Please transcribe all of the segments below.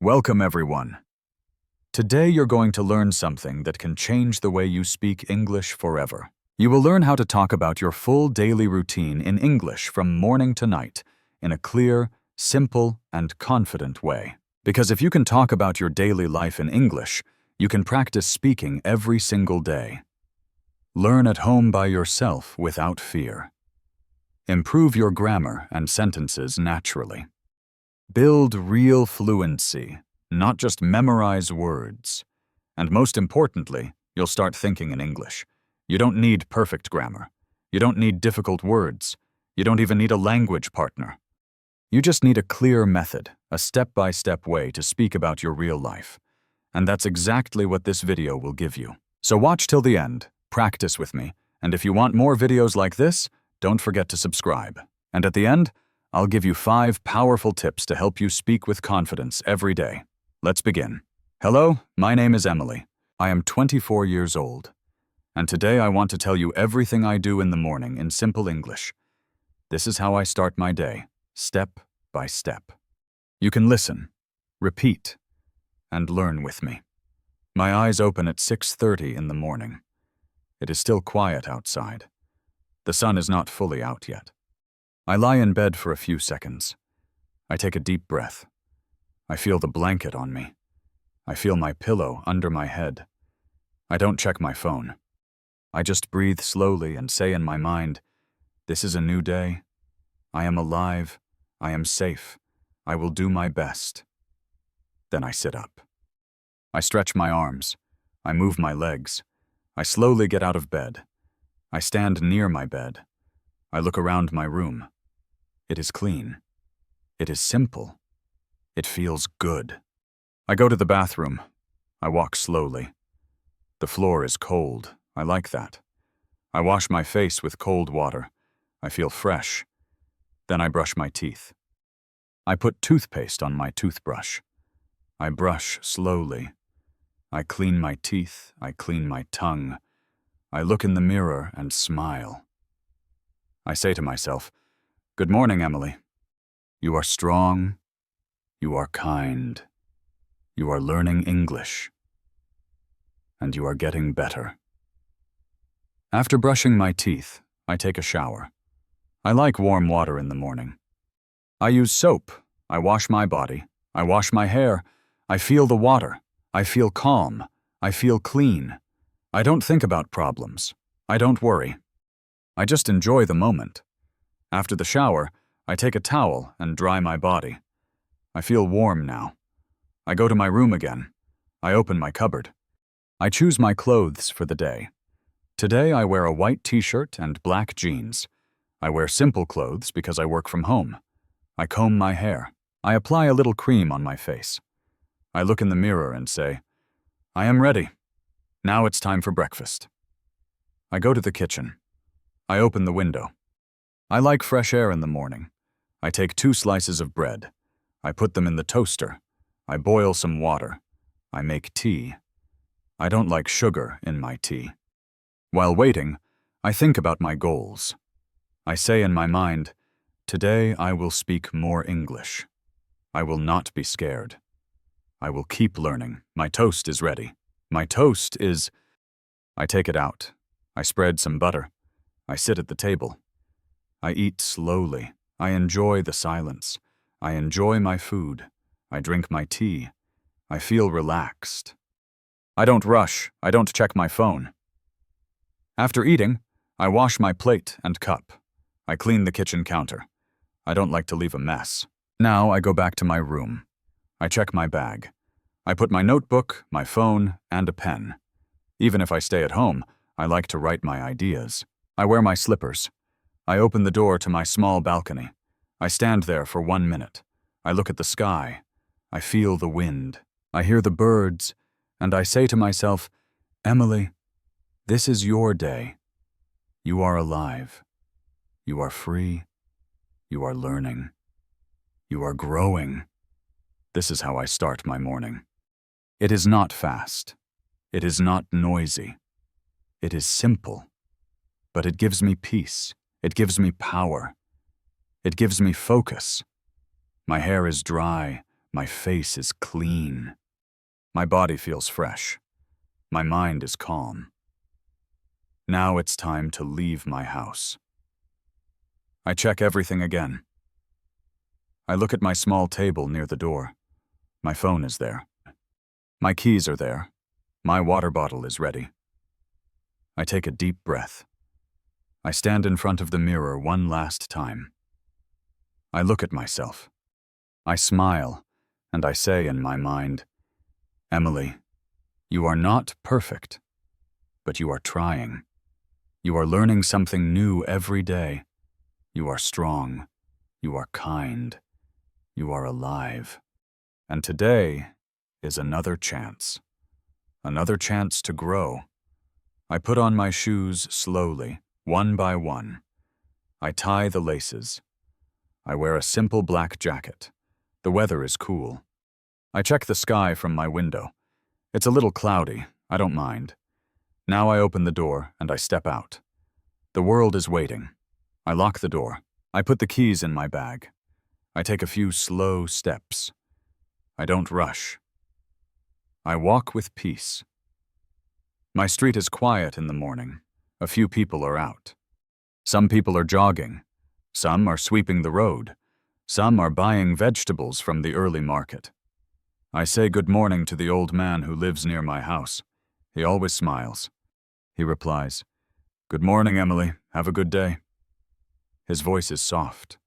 Welcome, everyone. Today you're going to learn something that can change the way you speak English forever. You will learn how to talk about your full daily routine in English from morning to night in a clear, simple, and confident way. Because if you can talk about your daily life in English, you can practice speaking every single day. Learn at home by yourself without fear. Improve your grammar and sentences naturally. Build real fluency, not just memorize words. And most importantly, you'll start thinking in English. You don't need perfect grammar. You don't need difficult words. You don't even need a language partner. You just need a clear method, a step-by-step way to speak about your real life. And that's exactly what this video will give you. So watch till the end, practice with me, and if you want more videos like this, don't forget to subscribe. And at the end, I'll give you 5 powerful tips to help you speak with confidence every day. Let's begin. Hello, my name is Emily. I am 24 years old. And today I want to tell you everything I do in the morning in simple English. This is how I start my day, step by step. You can listen, repeat, and learn with me. My eyes open at 6:30 in the morning. It is still quiet outside. The sun is not fully out yet. I lie in bed for a few seconds. I take a deep breath. I feel the blanket on me. I feel my pillow under my head. I don't check my phone. I just breathe slowly and say in my mind, "This is a new day. I am alive. I am safe. I will do my best." Then I sit up. I stretch my arms. I move my legs. I slowly get out of bed. I stand near my bed. I look around my room. It is clean. It is simple. It feels good. I go to the bathroom. I walk slowly. The floor is cold. I like that. I wash my face with cold water. I feel fresh. Then I brush my teeth. I put toothpaste on my toothbrush. I brush slowly. I clean my teeth. I clean my tongue. I look in the mirror and smile. I say to myself, "Good morning, Emily. You are strong. You are kind. You are learning English. And you are getting better." After brushing my teeth, I take a shower. I like warm water in the morning. I use soap. I wash my body. I wash my hair. I feel the water. I feel calm. I feel clean. I don't think about problems. I don't worry. I just enjoy the moment. After the shower, I take a towel and dry my body. I feel warm now. I go to my room again. I open my cupboard. I choose my clothes for the day. Today I wear a white t-shirt and black jeans. I wear simple clothes because I work from home. I comb my hair. I apply a little cream on my face. I look in the mirror and say, "I am ready. Now it's time for breakfast." I go to the kitchen. I open the window. I like fresh air in the morning. I take 2 slices of bread. I put them in the toaster. I boil some water. I make tea. I don't like sugar in my tea. While waiting, I think about my goals. I say in my mind, "Today I will speak more English. I will not be scared. I will keep learning. My toast is ready. My toast is..." I take it out. I spread some butter. I sit at the table. I eat slowly. I enjoy the silence. I enjoy my food. I drink my tea. I feel relaxed. I don't rush. I don't check my phone. After eating, I wash my plate and cup. I clean the kitchen counter. I don't like to leave a mess. Now I go back to my room. I check my bag. I put my notebook, my phone, and a pen. Even if I stay at home, I like to write my ideas. I wear my slippers. I open the door to my small balcony. I stand there for 1 minute. I look at the sky. I feel the wind. I hear the birds. And I say to myself, "Emily, this is your day. You are alive. You are free. You are learning. You are growing." This is how I start my morning. It is not fast. It is not noisy. It is simple. But it gives me peace. It gives me power. It gives me focus. My hair is dry. My face is clean. My body feels fresh. My mind is calm. Now it's time to leave my house. I check everything again. I look at my small table near the door. My phone is there. My keys are there. My water bottle is ready. I take a deep breath. I stand in front of the mirror one last time. I look at myself. I smile, and I say in my mind, Emily, you are not perfect, but you are trying. You are learning something new every day. You are strong. You are kind. You are alive. And today is another chance. Another chance to grow. I put on my shoes slowly, one by one. I tie the laces. I wear a simple black jacket. The weather is cool. I check the sky from my window. It's a little cloudy. I don't mind. Now I open the door and I step out. The world is waiting. I lock the door. I put the keys in my bag. I take a few slow steps. I don't rush. I walk with peace. My street is quiet in the morning. A few people are out. Some people are jogging. Some are sweeping the road. Some are buying vegetables from the early market. I say good morning to the old man who lives near my house. He always smiles. He replies, "Good morning, Emily. Have a good day." His voice is soft.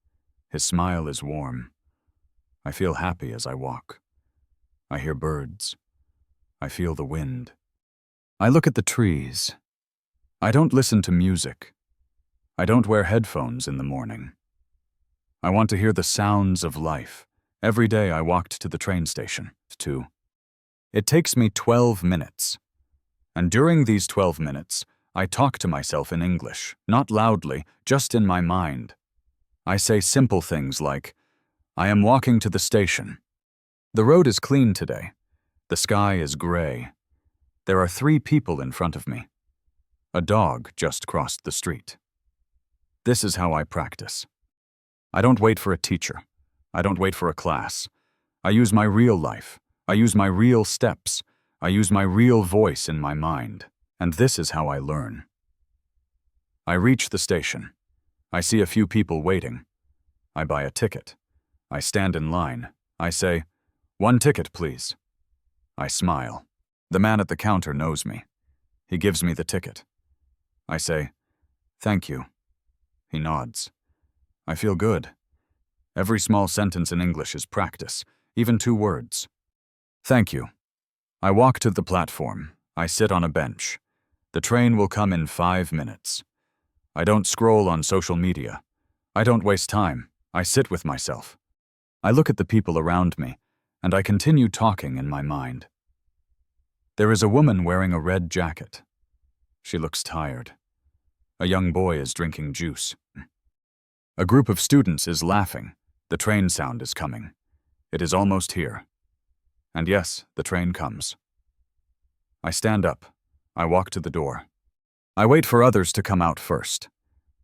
His smile is warm. I feel happy as I walk. I hear birds. I feel the wind. I look at the trees. I don't listen to music. I don't wear headphones in the morning. I want to hear the sounds of life. Every day I walked to the train station, too. It takes me 12 minutes. And during these 12 minutes, I talk to myself in English, not loudly, just in my mind. I say simple things like, I am walking to the station. The road is clean today. The sky is gray. There are 3 people in front of me. A dog just crossed the street. This is how I practice. I don't wait for a teacher. I don't wait for a class. I use my real life. I use my real steps. I use my real voice in my mind. And this is how I learn. I reach the station. I see a few people waiting. I buy a ticket. I stand in line. I say, "1 ticket, please." I smile. The man at the counter knows me. He gives me the ticket. I say, "Thank you." He nods. I feel good. Every small sentence in English is practice, even 2 words. Thank you. I walk to the platform. I sit on a bench. The train will come in 5 minutes. I don't scroll on social media. I don't waste time. I sit with myself. I look at the people around me, and I continue talking in my mind. There is a woman wearing a red jacket. She looks tired. A young boy is drinking juice. A group of students is laughing. The train sound is coming. It is almost here. And yes, the train comes. I stand up. I walk to the door. I wait for others to come out first.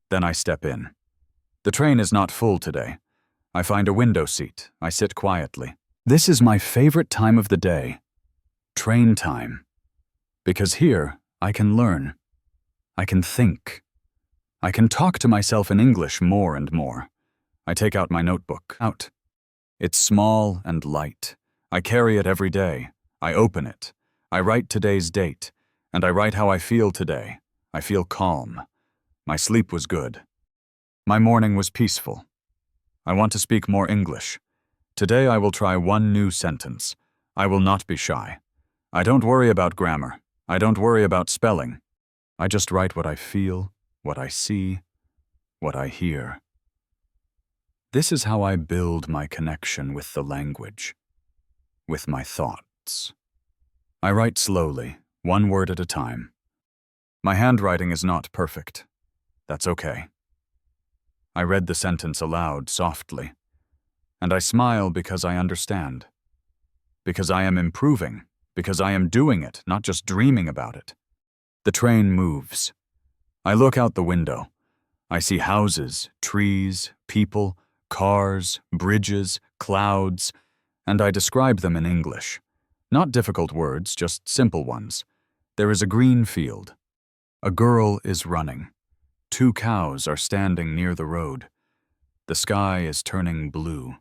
Then I step in. The train is not full today. I find a window seat. I sit quietly. This is my favorite time of the day. Train time. Because here, I can learn. I can think. I can talk to myself in English more and more. I take out my notebook. Out. It's small and light. I carry it every day. I open it. I write today's date. And I write how I feel today. I feel calm. My sleep was good. My morning was peaceful. I want to speak more English. Today I will try 1 new sentence. I will not be shy. I don't worry about grammar. I don't worry about spelling. I just write what I feel, what I see, what I hear. This is how I build my connection with the language, with my thoughts. I write slowly, 1 word at a time. My handwriting is not perfect. That's okay. I read the sentence aloud softly, and I smile because I understand. Because I am improving, because I am doing it, not just dreaming about it. The train moves. I look out the window. I see houses, trees, people, cars, bridges, clouds, and I describe them in English. Not difficult words, just simple ones. There is a green field. A girl is running. 2 cows are standing near the road. The sky is turning blue.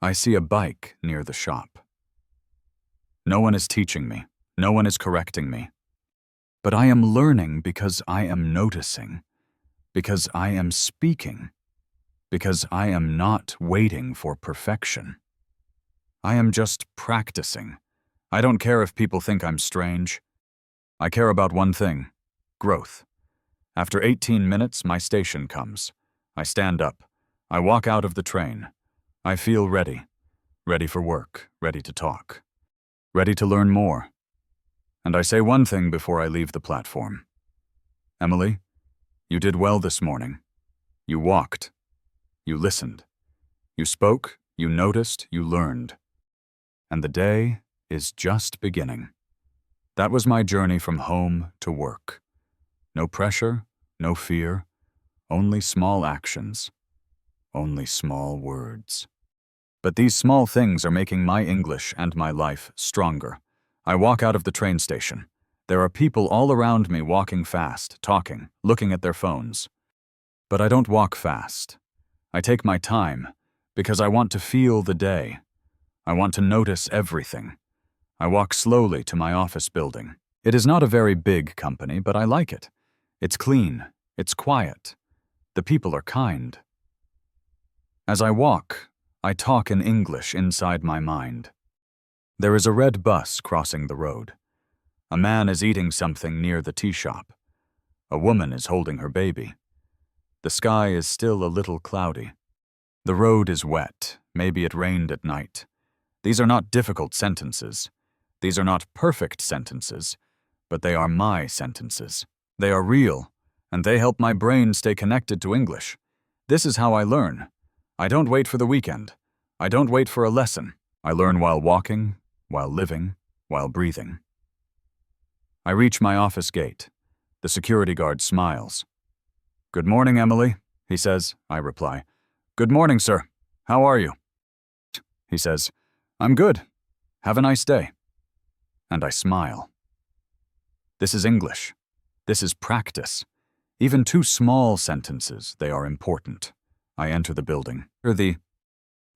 I see a bike near the shop. No one is teaching me. No one is correcting me. But I am learning because I am noticing, because I am speaking, because I am not waiting for perfection. I am just practicing. I don't care if people think I'm strange. I care about one thing: growth. After 18 minutes, my station comes. I stand up. I walk out of the train. I feel ready. Ready for work. Ready to talk. Ready to learn more. And I say one thing before I leave the platform. Emily, you did well this morning. You walked. You listened. You spoke. You noticed. You learned. And the day is just beginning. That was my journey from home to work. No pressure, no fear, only small actions, only small words. But these small things are making my English and my life stronger. I walk out of the train station. There are people all around me walking fast, talking, looking at their phones. But I don't walk fast. I take my time because I want to feel the day. I want to notice everything. I walk slowly to my office building. It is not a very big company, but I like it. It's clean. It's quiet. The people are kind. As I walk, I talk in English inside my mind. There is a red bus crossing the road. A man is eating something near the tea shop. A woman is holding her baby. The sky is still a little cloudy. The road is wet. Maybe it rained at night. These are not difficult sentences. These are not perfect sentences, but they are my sentences. They are real, and they help my brain stay connected to English. This is how I learn. I don't wait for the weekend. I don't wait for a lesson. I learn while walking, while living, while breathing. I reach my office gate. The security guard smiles. "Good morning, Emily," he says. I reply, "Good morning, sir. How are you?" He says, "I'm good. Have a nice day." And I smile. This is English. This is practice. Even 2 small sentences, they are important. I enter the building.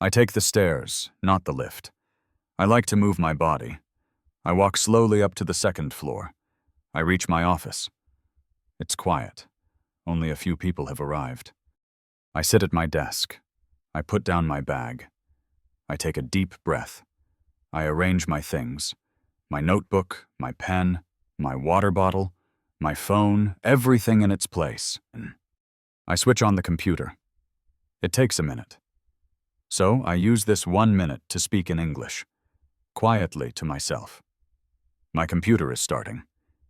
I take the stairs, not the lift. I like to move my body. I walk slowly up to the 2nd floor. I reach my office. It's quiet. Only a few people have arrived. I sit at my desk. I put down my bag. I take a deep breath. I arrange my things. My notebook, my pen, my water bottle, my phone, everything in its place. I switch on the computer. It takes a minute. So I use this 1 minute to speak in English, quietly to myself. My computer is starting.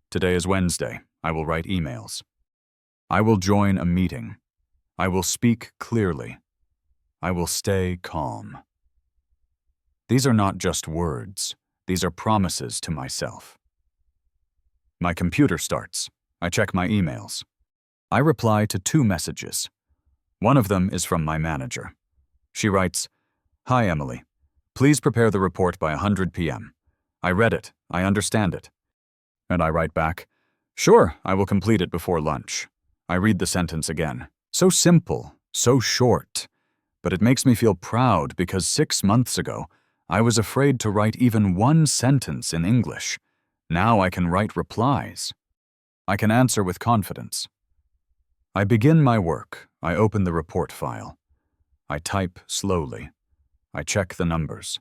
Today is Wednesday. I will write emails. I will join a meeting. I will speak clearly. I will stay calm. These are not just words. These are promises to myself. My computer starts. I check my emails. I reply to 2 messages. One of them is from my manager. She writes, "Hi, Emily. Please prepare the report by 100 p.m. I read it. I understand it." And I write back, "Sure, I will complete it before lunch." I read the sentence again. So simple, so short. But it makes me feel proud because 6 months ago, I was afraid to write even 1 sentence in English. Now I can write replies. I can answer with confidence. I begin my work. I open the report file. I type slowly. I check the numbers.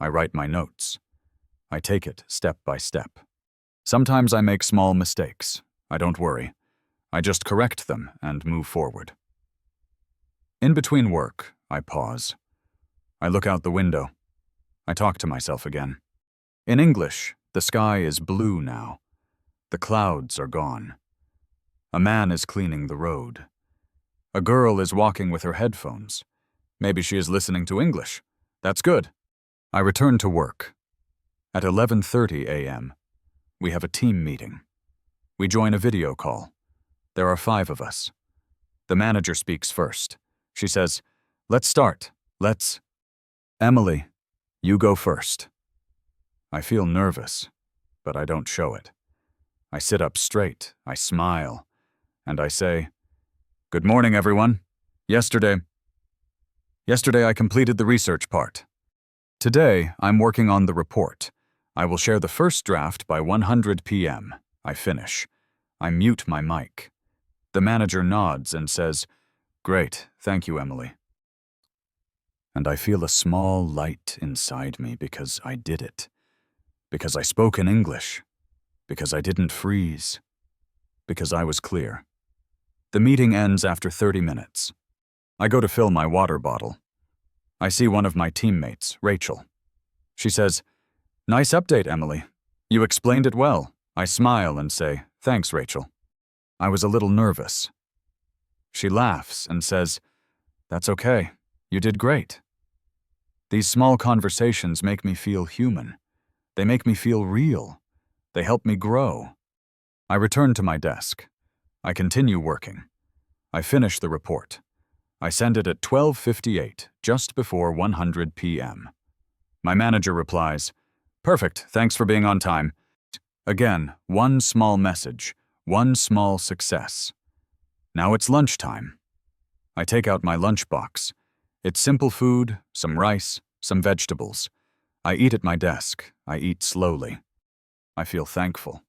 I write my notes. I take it step by step. Sometimes I make small mistakes. I don't worry. I just correct them and move forward. In between work, I pause. I look out the window. I talk to myself again. In English, the sky is blue now. The clouds are gone. A man is cleaning the road. A girl is walking with her headphones. Maybe she is listening to English. That's good. I return to work. At 11:30 a.m., we have a team meeting. We join a video call. There are 5 of us. The manager speaks first. She says, "Let's start. Emily, You go first. I feel nervous, but I don't show it. I sit up straight, I smile, and I say, "Good morning, everyone. Yesterday I completed the research part. Today, I'm working on the report. I will share the first draft by 100 p.m. I finish. I mute my mic. The manager nods and says, "Great, thank you, Emily." And I feel a small light inside me because I did it. Because I spoke in English. Because I didn't freeze. Because I was clear. The meeting ends after 30 minutes. I go to fill my water bottle. I see one of my teammates, Rachel. She says, "Nice update, Emily. You explained it well." I smile and say, "Thanks, Rachel." I was a little nervous. She laughs and says, "That's okay. You did great." These small conversations make me feel human. They make me feel real. They help me grow. I return to my desk. I continue working. I finish the report. I send it at 12:58, just before 100 p.m. My manager replies, "Perfect, thanks for being on time." Again, one small message, one small success. Now it's lunchtime. I take out my lunchbox. It's simple food, some rice, some vegetables. I eat at my desk. I eat slowly. I feel thankful.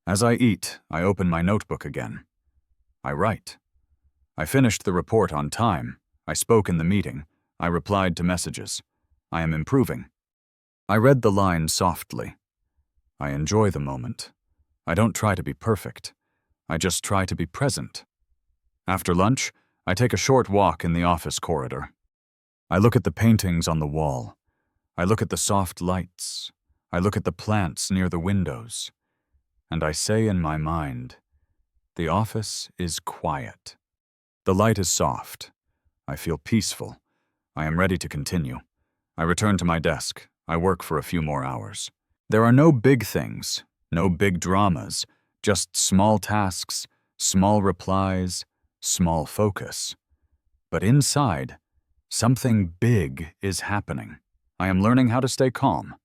As I eat, I open my notebook again. I write. I finished the report on time. I spoke in the meeting. I replied to messages. I am improving. I read the lines softly. I enjoy the moment. I don't try to be perfect. I just try to be present. After lunch, I take a short walk in the office corridor. I look at the paintings on the wall. I look at the soft lights. I look at the plants near the windows. And I say in my mind, the office is quiet. The light is soft. I feel peaceful. I am ready to continue. I return to my desk. I work for a few more hours. There are no big things, no big dramas, just small tasks, small replies, small focus. But inside, something big is happening. I am learning how to stay calm.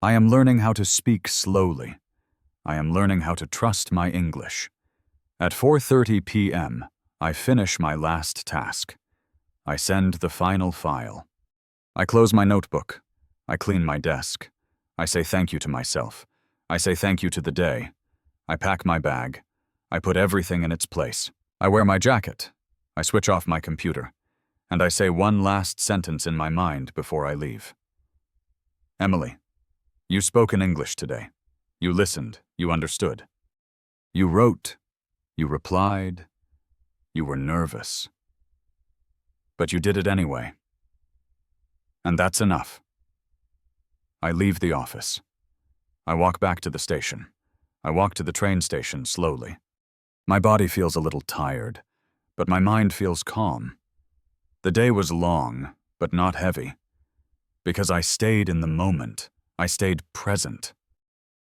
I am learning how to speak slowly. I am learning how to trust my English. At 4:30 p.m., I finish my last task. I send the final file. I close my notebook. I clean my desk. I say thank you to myself. I say thank you to the day. I pack my bag. I put everything in its place. I wear my jacket. I switch off my computer. And I say one last sentence in my mind before I leave. Emily, you spoke in English today. You listened. You understood. You wrote. You replied. You were nervous. But you did it anyway. And that's enough. I leave the office. I walk back to the station. I walk to the train station slowly. My body feels a little tired, but my mind feels calm. The day was long, but not heavy. Because I stayed in the moment. I stayed present.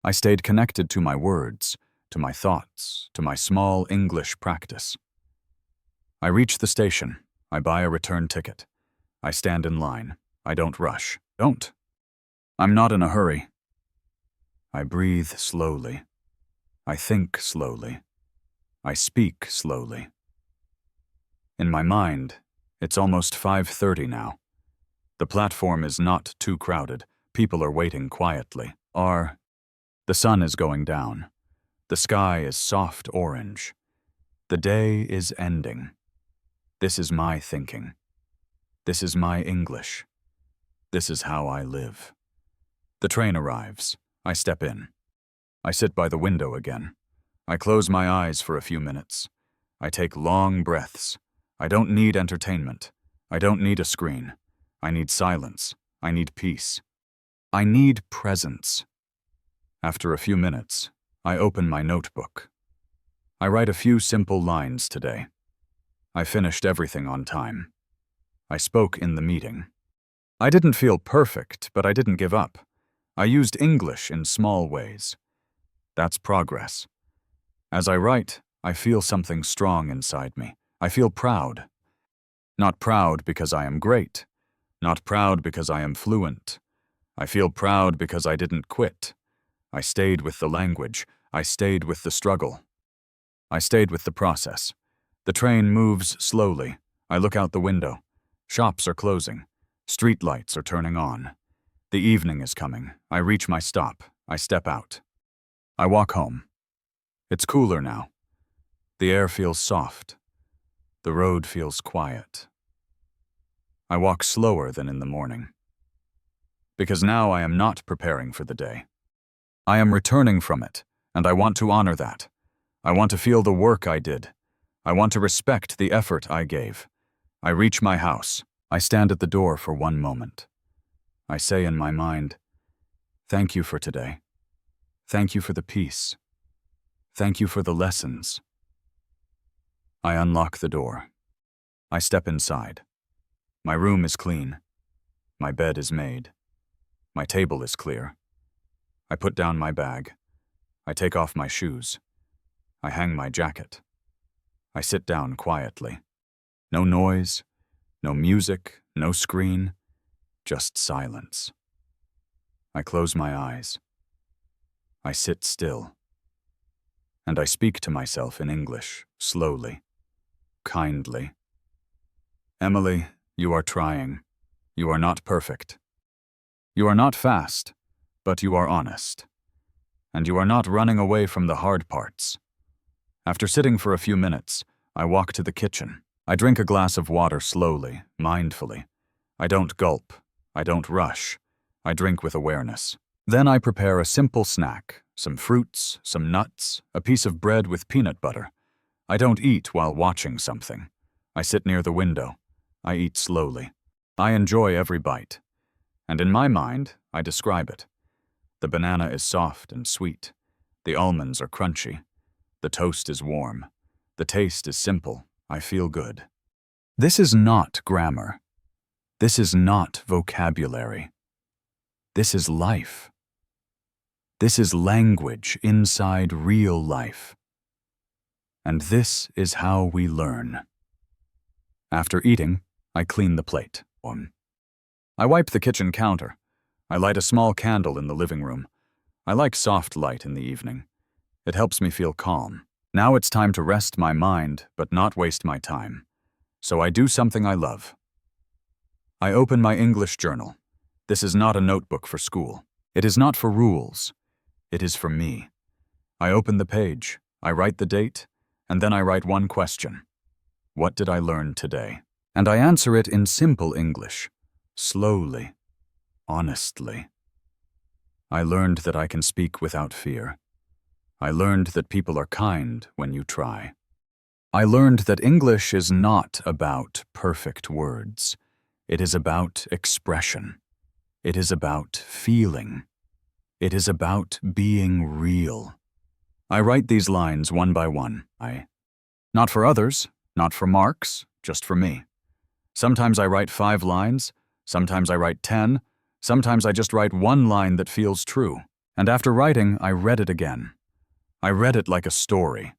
I stayed connected to my words, to my thoughts, to my small English practice. I reach the station. I buy a return ticket. I stand in line. I don't rush. I'm not in a hurry. I breathe slowly. I think slowly. I speak slowly. In my mind, it's almost 5:30 now. The platform is not too crowded. People are waiting quietly. The sun is going down. The sky is soft orange. The day is ending. This is my thinking. This is my English. This is how I live. The train arrives. I step in. I sit by the window again. I close my eyes for a few minutes. I take long breaths. I don't need entertainment. I don't need a screen. I need silence. I need peace. I need presence. After a few minutes, I open my notebook. I write a few simple lines today. I finished everything on time. I spoke in the meeting. I didn't feel perfect, but I didn't give up. I used English in small ways. That's progress. As I write, I feel something strong inside me. I feel proud. Not proud because I am great, Not proud because I am fluent. I feel proud because I didn't quit. I stayed with the language. I stayed with the struggle. I stayed with the process. The train moves slowly. I look out the window. Shops are closing. Street lights are turning on. The evening is coming. I reach my stop. I step out. I walk home. It's cooler now. The air feels soft. The road feels quiet. I walk slower than in the morning. Because now I am not preparing for the day. I am returning from it, and I want to honor that. I want to feel the work I did. I want to respect the effort I gave. I reach my house. I stand at the door for one moment. I say in my mind, "Thank you for today. Thank you for the peace. Thank you for the lessons." I unlock the door. I step inside. My room is clean. My bed is made. My table is clear. I put down my bag. I take off my shoes. I hang my jacket. I sit down quietly. No noise, no music, no screen, just silence. I close my eyes. I sit still. And I speak to myself in English, slowly, kindly. Emily, you are trying. You are not perfect. You are not fast, but you are honest. And you are not running away from the hard parts. After sitting for a few minutes, I walk to the kitchen. I drink a glass of water slowly, mindfully. I don't gulp. I don't rush. I drink with awareness. Then I prepare a simple snack, some fruits, some nuts, a piece of bread with peanut butter. I don't eat while watching something. I sit near the window. I eat slowly. I enjoy every bite. And in my mind, I describe it. The banana is soft and sweet. The almonds are crunchy. The toast is warm. The taste is simple. I feel good. This is not grammar. This is not vocabulary. This is life. This is language inside real life. And this is how we learn. After eating, I clean the plate. I wipe the kitchen counter. I light a small candle in the living room. I like soft light in the evening. It helps me feel calm. Now it's time to rest my mind, but not waste my time. So I do something I love. I open my English journal. This is not a notebook for school. It is not for rules. It is for me. I open the page. I write the date, and then I write one question. What did I learn today? And I answer it in simple English, slowly, honestly. I learned that I can speak without fear. I learned that people are kind when you try. I learned that English is not about perfect words. It is about expression. It is about feeling. It is about being real. I write these lines one by one. Not for others, not for marks, just for me. Sometimes I write 5 lines, sometimes I write 10, sometimes I just write one line that feels true. And after writing, I read it again. I read it like a story.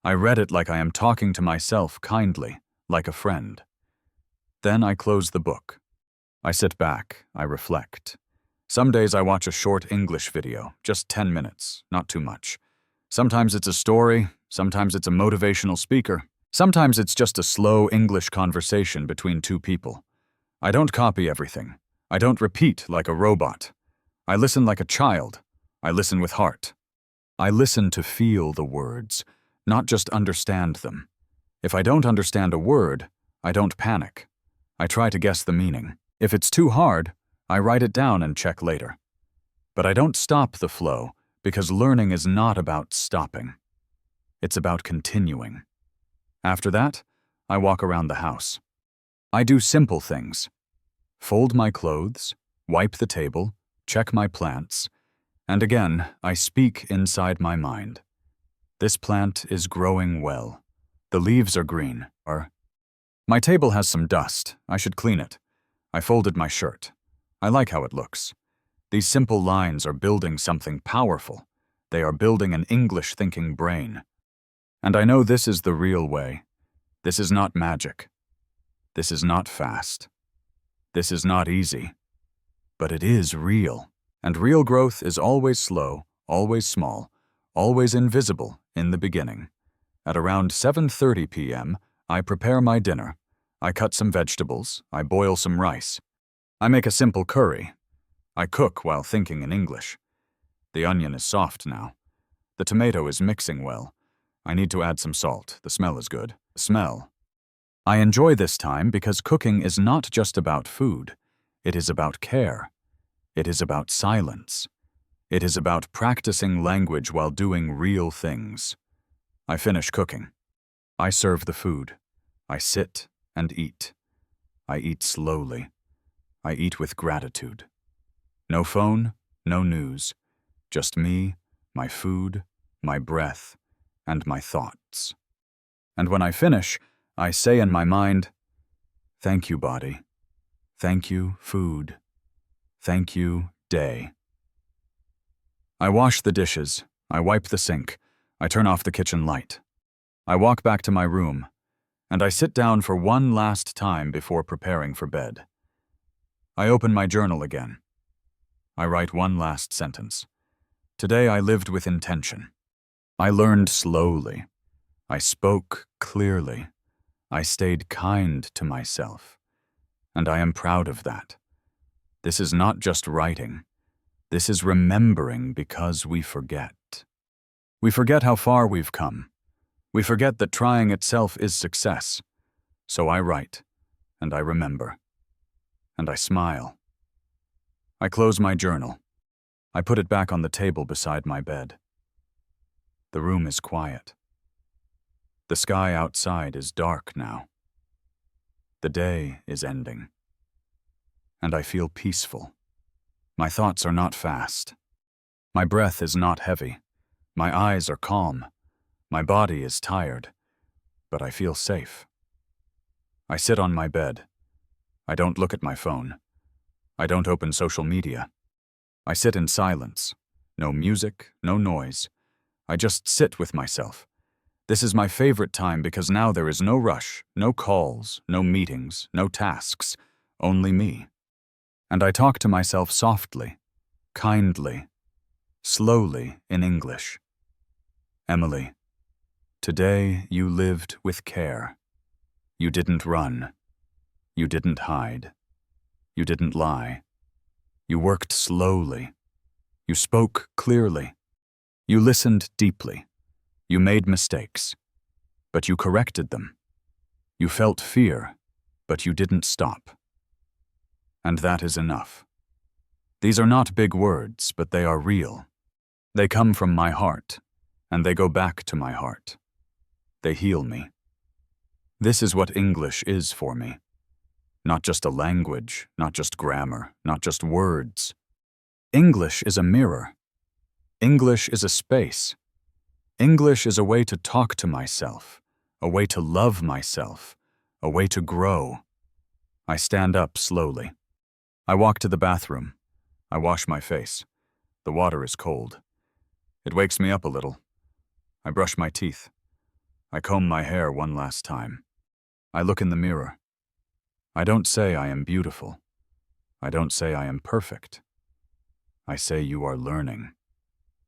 I read it like I am talking to myself kindly, like a friend. Then I close the book. I sit back, I reflect. Some days I watch a short English video, just 10 minutes, not too much. Sometimes it's a story, sometimes it's a motivational speaker. Sometimes it's just a slow English conversation between 2 people. I don't copy everything. I don't repeat like a robot. I listen like a child. I listen with heart. I listen to feel the words, not just understand them. If I don't understand a word, I don't panic. I try to guess the meaning. If it's too hard, I write it down and check later. But I don't stop the flow, because learning is not about stopping. It's about continuing. After that, I walk around the house. I do simple things. Fold my clothes, wipe the table, check my plants, and again, I speak inside my mind. This plant is growing well. The leaves are green. My table has some dust. I should clean it. I folded my shirt. I like how it looks. These simple lines are building something powerful. They are building an English-thinking brain. And I know this is the real way. This is not magic. This is not fast. This is not easy, but it is real. And real growth is always slow, always small, always invisible in the beginning. At around 7:30 p.m., I prepare my dinner. I cut some vegetables. I boil some rice. I make a simple curry. I cook while thinking in English. The onion is soft now. The tomato is mixing well. I need to add some salt. The smell is good. The smell. I enjoy this time because cooking is not just about food. It is about care. It is about silence. It is about practicing language while doing real things. I finish cooking. I serve the food. I sit and eat. I eat slowly. I eat with gratitude. No phone, no news. Just me, my food, my breath, and my thoughts. And when I finish, I say in my mind, "Thank you, body. Thank you, food. Thank you, day." I wash the dishes. I wipe the sink. I turn off the kitchen light. I walk back to my room, and I sit down for one last time before preparing for bed. I open my journal again. I write one last sentence. Today I lived with intention. I learned slowly. I spoke clearly. I stayed kind to myself. And I am proud of that. This is not just writing. This is remembering because we forget. We forget how far we've come. We forget that trying itself is success. So I write, and I remember. And I smile. I close my journal. I put it back on the table beside my bed. The room is quiet. The sky outside is dark now. The day is ending. And I feel peaceful. My thoughts are not fast. My breath is not heavy. My eyes are calm. My body is tired. But I feel safe. I sit on my bed. I don't look at my phone. I don't open social media. I sit in silence. No music, no noise. I just sit with myself. This is my favorite time because now there is no rush, no calls, no meetings, no tasks, only me. And I talk to myself softly, kindly, slowly in English. Emily, today you lived with care. You didn't run. You didn't hide. You didn't lie. You worked slowly. You spoke clearly. You listened deeply. You made mistakes, but you corrected them. You felt fear, but you didn't stop. And that is enough. These are not big words, but they are real. They come from my heart, and they go back to my heart. They heal me. This is what English is for me. Not just a language, not just grammar, not just words. English is a mirror. English is a space. English is a way to talk to myself, a way to love myself, a way to grow. I stand up slowly. I walk to the bathroom. I wash my face. The water is cold. It wakes me up a little. I brush my teeth. I comb my hair one last time. I look in the mirror. I don't say I am beautiful. I don't say I am perfect. I say you are learning.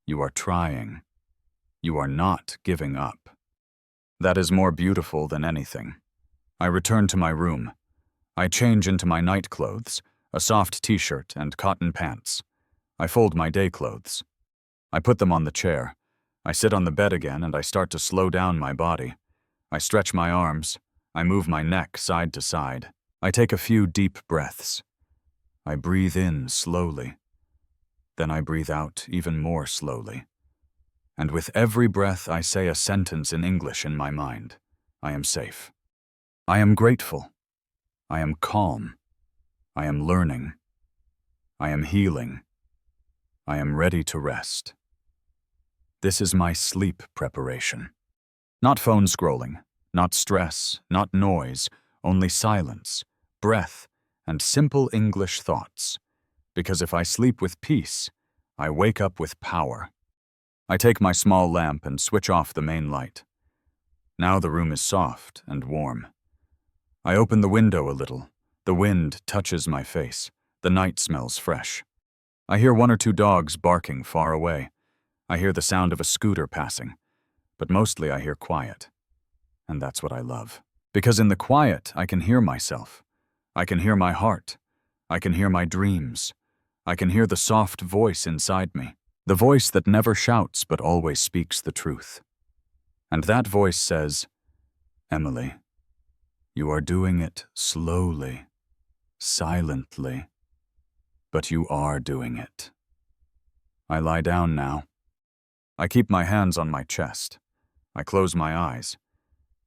You are trying. You are not giving up. That is more beautiful than anything. I return to my room. I change into my night clothes, a soft t-shirt and cotton pants. I fold my day clothes. I put them on the chair. I sit on the bed again and I start to slow down my body. I stretch my arms. I move my neck side to side. I take a few deep breaths. I breathe in slowly. Then I breathe out even more slowly. And with every breath I say a sentence in English in my mind. I am safe. I am grateful. I am calm. I am learning. I am healing. I am ready to rest. This is my sleep preparation. Not phone scrolling, not stress, not noise, only silence, breath, and simple English thoughts. Because if I sleep with peace, I wake up with power. I take my small lamp and switch off the main light. Now the room is soft and warm. I open the window a little. The wind touches my face. The night smells fresh. I hear one or two dogs barking far away. I hear the sound of a scooter passing. But mostly I hear quiet. And that's what I love. Because in the quiet, I can hear myself. I can hear my heart. I can hear my dreams. I can hear the soft voice inside me. The voice that never shouts but always speaks the truth. And that voice says, "Emily, you are doing it slowly, silently, but you are doing it." I lie down now. I keep my hands on my chest. I close my eyes.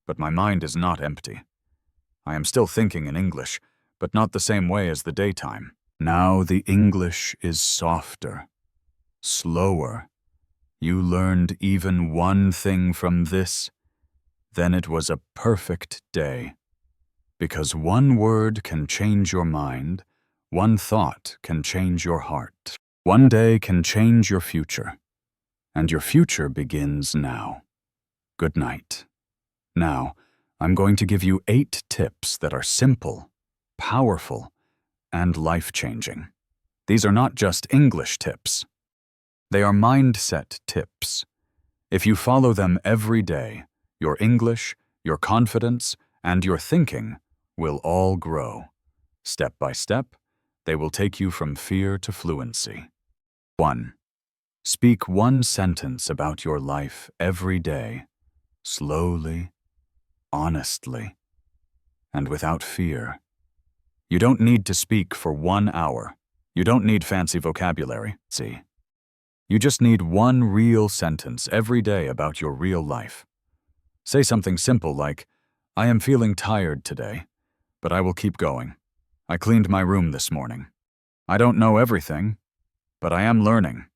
But my mind is not empty. I am still thinking in English, but not the same way as the daytime. Now the English is softer, slower. You learned even one thing from this, then it was a perfect day. Because one word can change your mind, one thought can change your heart. One day can change your future, and your future begins now. Good night. Now, I'm going to give you 8 tips that are simple, powerful, and life-changing. These are not just English tips. They are mindset tips. If you follow them every day, your English, your confidence, and your thinking will all grow. Step by step, they will take you from fear to fluency. 1. Speak one sentence about your life every day, slowly, honestly, and without fear. You don't need to speak for 1 hour. You don't need fancy vocabulary. See? You just need one real sentence every day about your real life. Say something simple like, "I am feeling tired today, but I will keep going. I cleaned my room this morning. I don't know everything, but I am learning."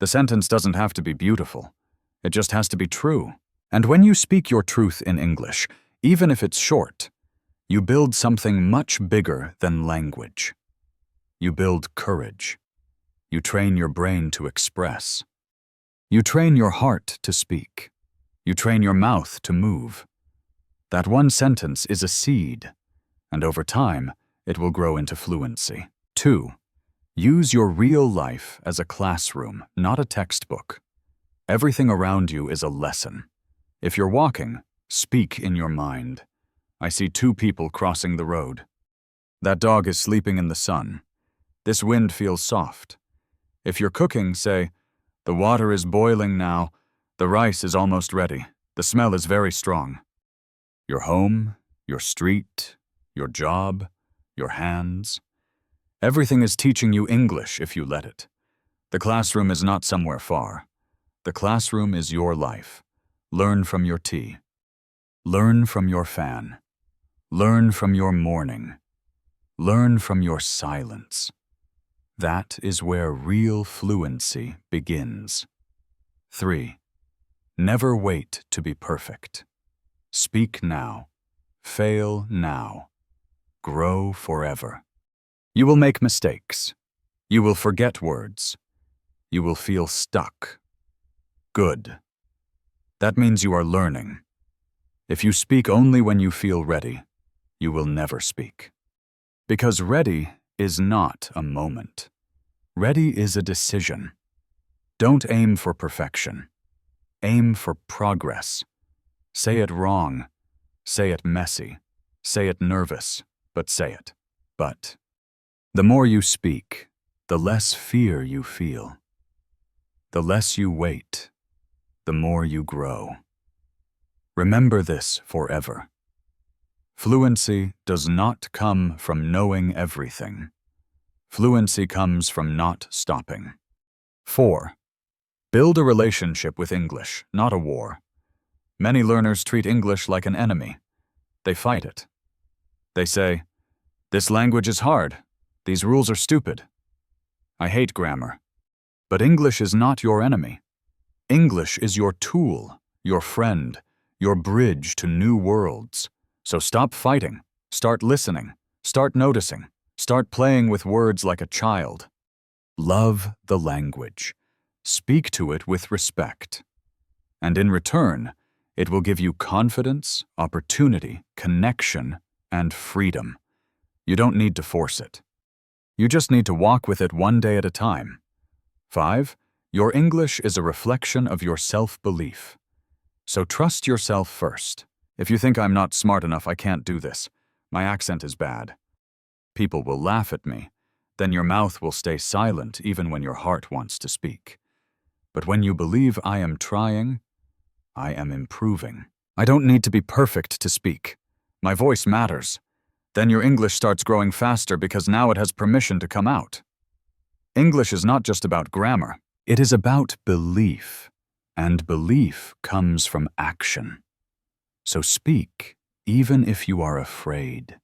The sentence doesn't have to be beautiful. It just has to be true. And when you speak your truth in English, even if it's short, you build something much bigger than language. You build courage. You train your brain to express. You train your heart to speak. You train your mouth to move. That one sentence is a seed, and over time, it will grow into fluency. 2. Use your real life as a classroom, not a textbook. Everything around you is a lesson. If you're walking, speak in your mind. I see 2 people crossing the road. That dog is sleeping in the sun. This wind feels soft. If you're cooking, say, "The water is boiling now. The rice is almost ready. The smell is very strong." Your home, your street, your job, your hands. Everything is teaching you English if you let it. The classroom is not somewhere far. The classroom is your life. Learn from your tea. Learn from your fan. Learn from your morning. Learn from your silence. That is where real fluency begins. 3. Never wait to be perfect. Speak now. Fail now. Grow forever. You will make mistakes. You will forget words. You will feel stuck. Good. That means you are learning. If you speak only when you feel ready, you will never speak. Because ready is not a moment. Ready is a decision. Don't aim for perfection. Aim for progress. Say it wrong. Say it messy. Say it nervous, but say it. But the more you speak, the less fear you feel. The less you wait, the more you grow. Remember this forever. Fluency does not come from knowing everything. Fluency comes from not stopping. 4. Build a relationship with English, not a war. Many learners treat English like an enemy. They fight it. They say, "This language is hard. These rules are stupid. I hate grammar." But English is not your enemy. English is your tool, your friend, your bridge to new worlds. So stop fighting, start listening, start noticing, start playing with words like a child. Love the language. Speak to it with respect. And in return, it will give you confidence, opportunity, connection, and freedom. You don't need to force it. You just need to walk with it one day at a time. 5. Your English is a reflection of your self-belief. So trust yourself first. If you think I'm not smart enough, I can't do this. My accent is bad. People will laugh at me. Then your mouth will stay silent even when your heart wants to speak. But when you believe I am trying, I am improving. I don't need to be perfect to speak. My voice matters. Then your English starts growing faster because now it has permission to come out. English is not just about grammar. It is about belief. And belief comes from action. So speak, even if you are afraid.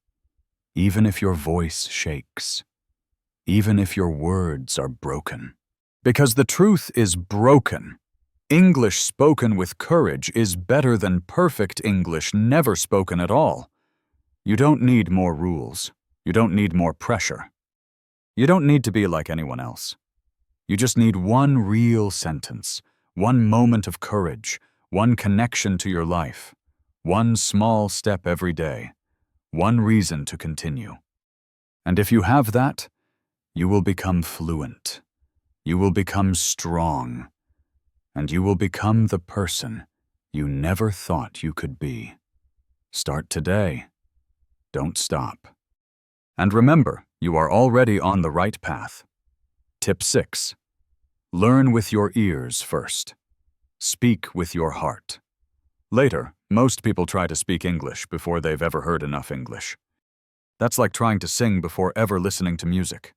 Even if your voice shakes. Even if your words are broken. Because the truth is broken. English spoken with courage is better than perfect English never spoken at all. You don't need more rules. You don't need more pressure. You don't need to be like anyone else. You just need one real sentence, one moment of courage, one connection to your life, one small step every day, one reason to continue. And if you have that, you will become fluent. You will become strong. And you will become the person you never thought you could be. Start today. Don't stop. And remember, you are already on the right path. Tip 6. Learn with your ears first. Speak with your heart. Later, most people try to speak English before they've ever heard enough English. That's like trying to sing before ever listening to music.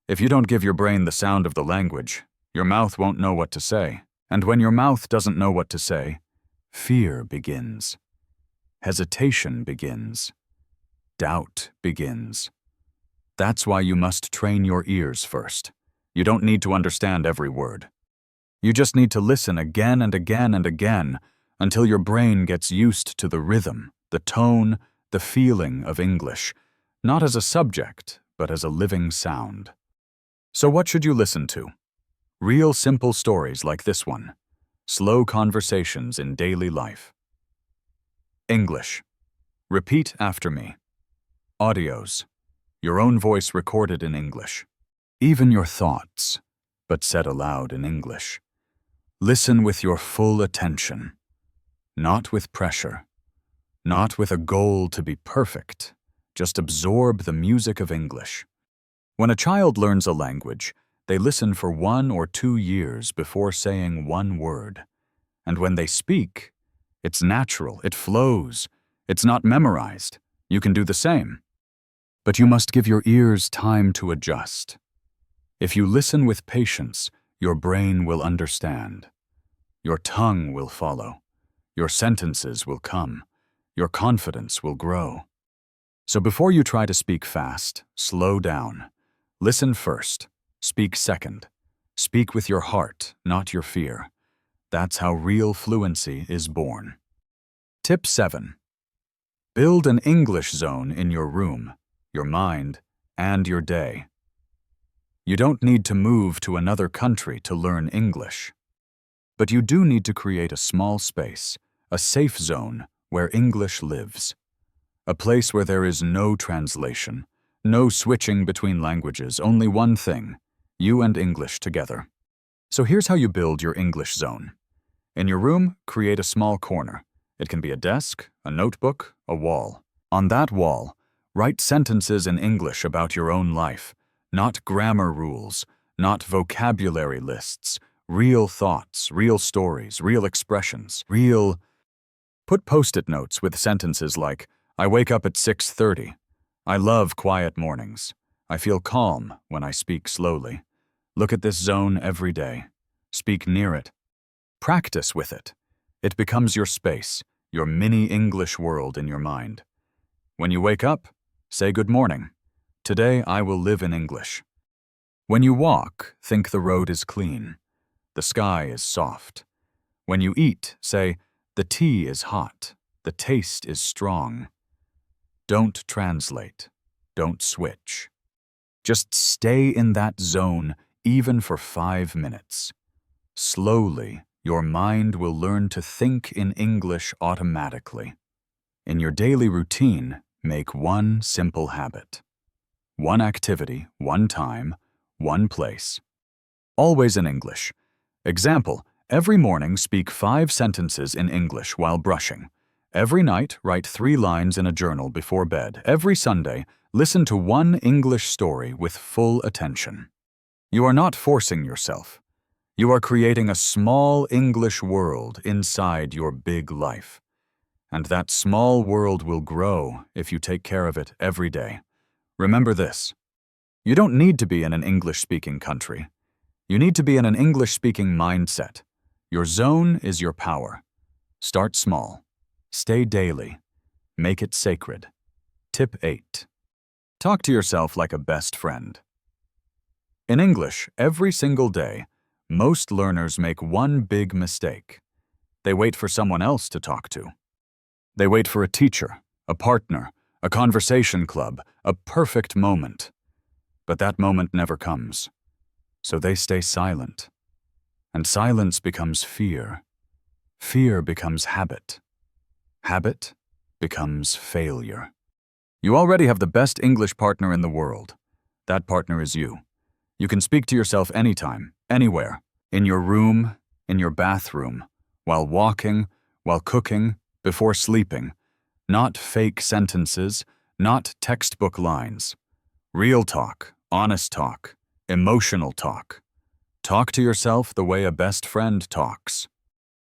If you don't give your brain the sound of the language, your mouth won't know what to say. And when your mouth doesn't know what to say, fear begins. Hesitation begins. Doubt begins. That's why you must train your ears first. You don't need to understand every word. You just need to listen again and again and again until your brain gets used to the rhythm, the tone, the feeling of English, not as a subject, but as a living sound. So what should you listen to? Real simple stories like this one. Slow conversations in daily life. English. Repeat after me. Audios. Your own voice recorded in English. Even your thoughts, but said aloud in English. Listen with your full attention. Not with pressure. Not with a goal to be perfect. Just absorb the music of English. When a child learns a language, they listen for 1 or 2 years before saying one word. And when they speak, it's natural, it flows. It's not memorized. You can do the same. But you must give your ears time to adjust. If you listen with patience, your brain will understand. Your tongue will follow. Your sentences will come. Your confidence will grow. So before you try to speak fast, slow down. Listen first. Speak second. Speak with your heart, not your fear. That's how real fluency is born. Tip 7. Build an English zone in your room, your mind, and your day. You don't need to move to another country to learn English. But you do need to create a small space, a safe zone where English lives. A place where there is no translation, no switching between languages, only one thing, you and English together. So here's how you build your English zone. In your room, create a small corner. It can be a desk, a notebook, a wall. On that wall, write sentences in English about your own life, not grammar rules, not vocabulary lists, real thoughts, real stories, real expressions, Put post-it notes with sentences like, I wake up at 6:30. I love quiet mornings. I feel calm when I speak slowly. Look at this zone every day. Speak near it. Practice with it. It becomes your space, your mini English world in your mind. When you wake up, say good morning. Today I will live in English. When you walk, think the road is clean. The sky is soft. When you eat, say, the tea is hot. The taste is strong. Don't translate. Don't switch. Just stay in that zone even for 5 minutes. Slowly, your mind will learn to think in English automatically. In your daily routine, make one simple habit. one activity, one time, one place. Always in English. Example, every morning speak 5 sentences in English while brushing. Every night, write 3 lines in a journal before bed. Every Sunday, listen to one English story with full attention. You are not forcing yourself. You are creating a small English world inside your big life. And that small world will grow if you take care of it every day. Remember this. You don't need to be in an English-speaking country. You need to be in an English-speaking mindset. Your zone is your power. Start small. Stay daily. Make it sacred. Tip 8. Talk to yourself like a best friend. In English, every single day, most learners make one big mistake. They wait for someone else to talk to. They wait for a teacher, a partner, a conversation club, a perfect moment. But that moment never comes. So they stay silent. And silence becomes fear. Fear becomes habit. Habit becomes failure. You already have the best English partner in the world. That partner is you. You can speak to yourself anytime, anywhere, in your room, in your bathroom, while walking, while cooking, before sleeping. Not fake sentences, not textbook lines. Real talk, honest talk, emotional talk. Talk to yourself the way a best friend talks.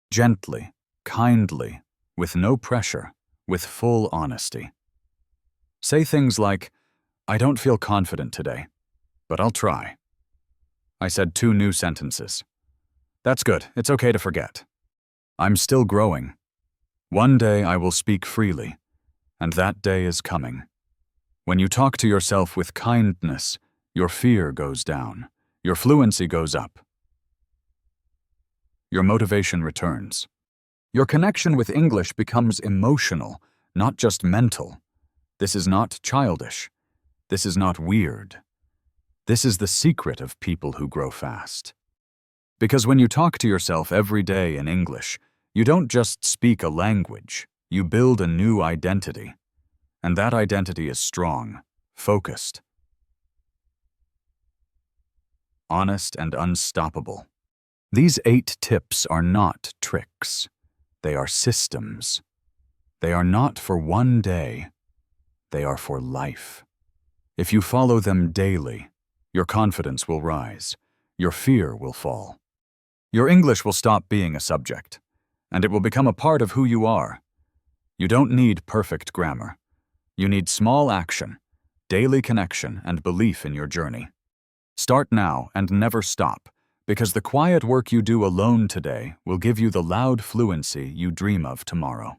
Gently, kindly, with no pressure, with full honesty. Say things like, I don't feel confident today, but I'll try. I said 2 new sentences. That's good, it's okay to forget. I'm still growing. One day I will speak freely, and that day is coming. When you talk to yourself with kindness, your fear goes down, your fluency goes up. Your motivation returns. Your connection with English becomes emotional, not just mental. This is not childish. This is not weird. This is the secret of people who grow fast. Because when you talk to yourself every day in English, you don't just speak a language, you build a new identity. And that identity is strong, focused, honest, and unstoppable. These 8 tips are not tricks. They are systems. They are not for one day. They are for life. If you follow them daily, your confidence will rise. Your fear will fall. Your English will stop being a subject, and it will become a part of who you are. You don't need perfect grammar. You need small action, daily connection, and belief in your journey. Start now and never stop, because the quiet work you do alone today will give you the loud fluency you dream of tomorrow.